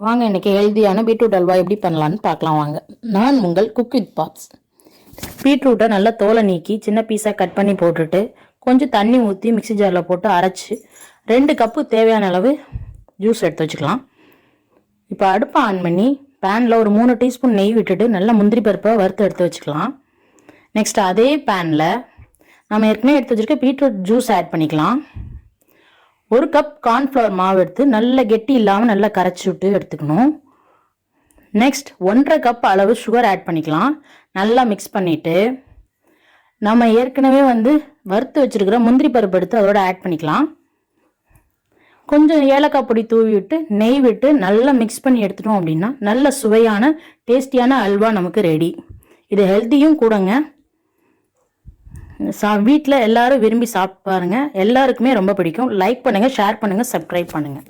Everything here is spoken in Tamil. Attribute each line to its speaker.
Speaker 1: வாங்க இன்றைக்கி ஹெல்த்தியான பீட்ரூட் அல்வா எப்படி பண்ணலான்னு பார்க்கலாம் வாங்க. நான் உங்கள் குக் வித் பாப்ஸ். பீட்ரூட்டை நல்லா தோலை நீக்கி சின்ன பீஸாக கட் பண்ணி போட்டுட்டு கொஞ்சம் தண்ணி ஊற்றி மிக்ஸி ஜாரில் போட்டு அரைச்சி 2 கப்பு தேவையான அளவு ஜூஸ் எடுத்து வச்சுக்கலாம். இப்போ அடுப்பை ஆன் பண்ணி பேனில் ஒரு 3 டீஸ்பூன் நெய் விட்டுட்டு நல்லா முந்திரி பருப்பை வறுத்து எடுத்து வச்சுக்கலாம். நெக்ஸ்ட் அதே பேனில் நம்ம ஏற்கனவே எடுத்து வச்சுருக்க பீட்ரூட் ஜூஸ் ஆட் பண்ணிக்கலாம். 1 கப் கார்ன்ஃப்ளவர் மாவு எடுத்து நல்ல கெட்டி இல்லாமல் நல்லா கரைச்சி விட்டு எடுத்துக்கணும். நெக்ஸ்ட் 1.5 கப் அளவு சுகர் ஆட் பண்ணிக்கலாம். நல்லா மிக்ஸ் பண்ணிவிட்டு நம்ம ஏற்கனவே வறுத்து வச்சுருக்கிற முந்திரி பருப்பு எடுத்து அதோட ஆட் பண்ணிக்கலாம். கொஞ்சம் ஏலக்காய் பொடி தூவி விட்டு நெய் விட்டு நல்லா மிக்ஸ் பண்ணி எடுத்துட்டோம் அப்படின்னா நல்ல சுவையான டேஸ்டியான அல்வா நமக்கு ரெடி. இது ஹெல்த்தியும் கூடங்க. வீட்டில் எல்லாரும் விரும்பி சாப்பிட்டு பாருங்கள். எல்லாருக்குமே ரொம்ப பிடிக்கும். லைக் பண்ணுங்கள், ஷேர் பண்ணுங்கள், சப்ஸ்கிரைப் பண்ணுங்கள்.